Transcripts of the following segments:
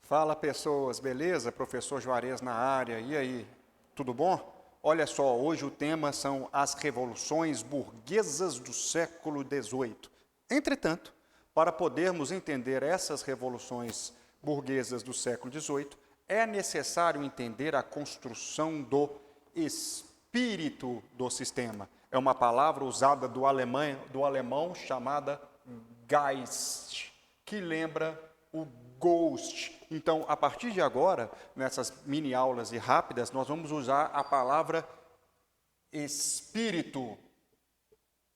Fala pessoas, beleza? Professor Juarez na área, e aí, tudo bom? Olha só, hoje o tema são as revoluções burguesas do século XVIII. Entretanto, para podermos entender essas revoluções burguesas do século XVIII, é necessário entender a construção do espírito do sistema. É uma palavra usada do alemão chamada Geist, que lembra o Ghost. Então, a partir de agora, nessas mini aulas e rápidas, nós vamos usar a palavra espírito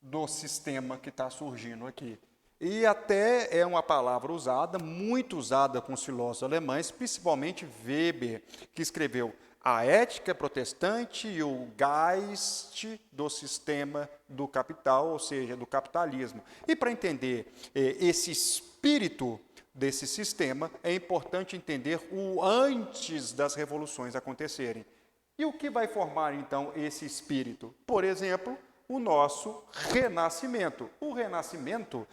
do sistema que está surgindo aqui. E até é uma palavra usada, muito usada com os filósofos alemães, principalmente Weber, que escreveu a ética protestante e o Geist do sistema do capital, ou seja, do capitalismo. E para entender esse espírito desse sistema, é importante entender o antes das revoluções acontecerem. E o que vai formar, então, esse espírito? Por exemplo, o nosso renascimento. O renascimento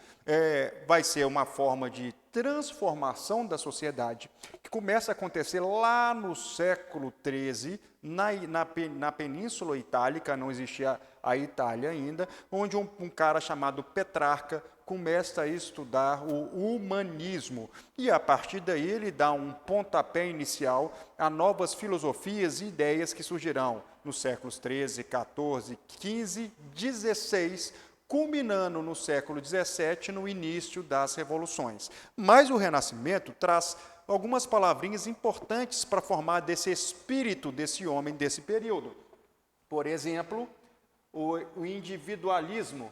vai ser uma forma de transformação da sociedade que começa a acontecer lá no século XIII, na Península Itálica, não existia a Itália ainda, onde um cara chamado Petrarca começa a estudar o humanismo. E, a partir daí, ele dá um pontapé inicial a novas filosofias e ideias que surgirão nos séculos XIII, XIV, XV, XVI, culminando no século XVII, no início das revoluções. Mas o Renascimento traz algumas palavrinhas importantes para formar desse espírito desse homem desse período. Por exemplo, o individualismo.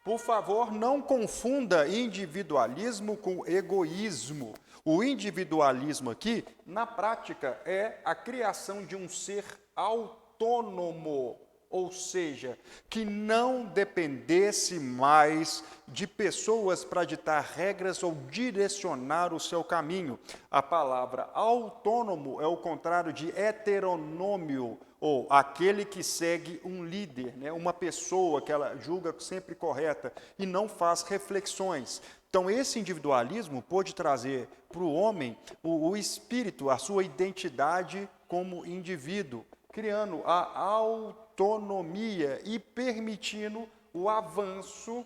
Por favor, não confunda individualismo com egoísmo. O individualismo aqui, na prática, é a criação de um ser autônomo, ou seja, que não dependesse mais de pessoas para ditar regras ou direcionar o seu caminho. A palavra autônomo é o contrário de heteronômio, ou aquele que segue um líder, né? Uma pessoa que ela julga sempre correta e não faz reflexões. Então, esse individualismo pode trazer para o homem o espírito, a sua identidade como indivíduo, criando a autonomia e permitindo o avanço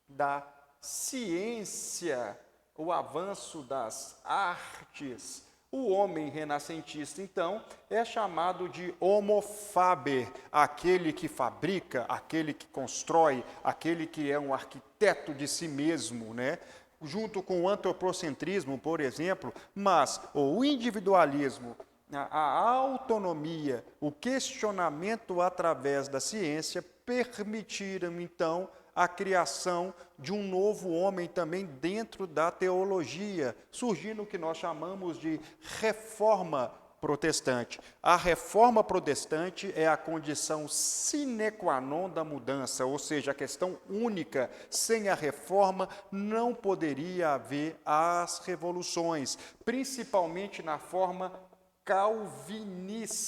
da ciência, o avanço das artes. O homem renascentista, então, é chamado de homo faber, aquele que fabrica, aquele que constrói, aquele que é um arquiteto de si mesmo, né? Junto com o antropocentrismo, por exemplo, mas o individualismo, a autonomia, o questionamento através da ciência permitiram, então, a criação de um novo homem também dentro da teologia, surgindo o que nós chamamos de reforma protestante. A reforma protestante é a condição sine qua non da mudança, ou seja, a questão única. Sem a reforma não poderia haver as revoluções, principalmente na forma calvinista,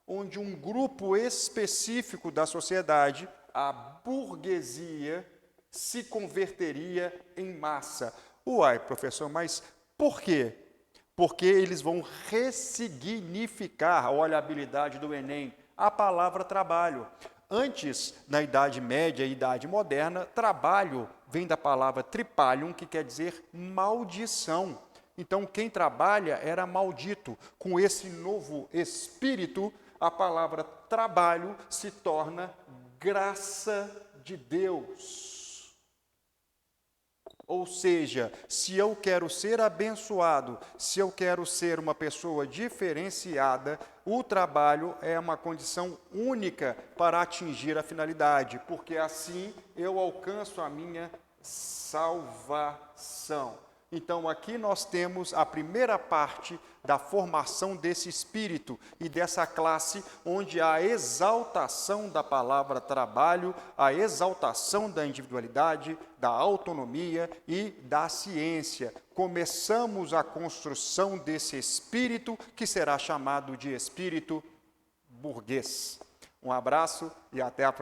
onde um grupo específico da sociedade, a burguesia, se converteria em massa. Uai, professor, mas por quê? Porque eles vão ressignificar, olha a habilidade do Enem, a palavra trabalho. Antes, na Idade Média e Idade Moderna, trabalho vem da palavra tripalium, que quer dizer maldição. Então, quem trabalha era maldito. Com esse novo espírito, a palavra trabalho se torna graça de Deus. Ou seja, se eu quero ser abençoado, se eu quero ser uma pessoa diferenciada, o trabalho é uma condição única para atingir a finalidade, porque assim eu alcanço a minha salvação. Então, aqui nós temos a primeira parte da formação desse espírito e dessa classe, onde a exaltação da palavra trabalho, a exaltação da individualidade, da autonomia e da ciência. Começamos a construção desse espírito, que será chamado de espírito burguês. Um abraço e até a próxima.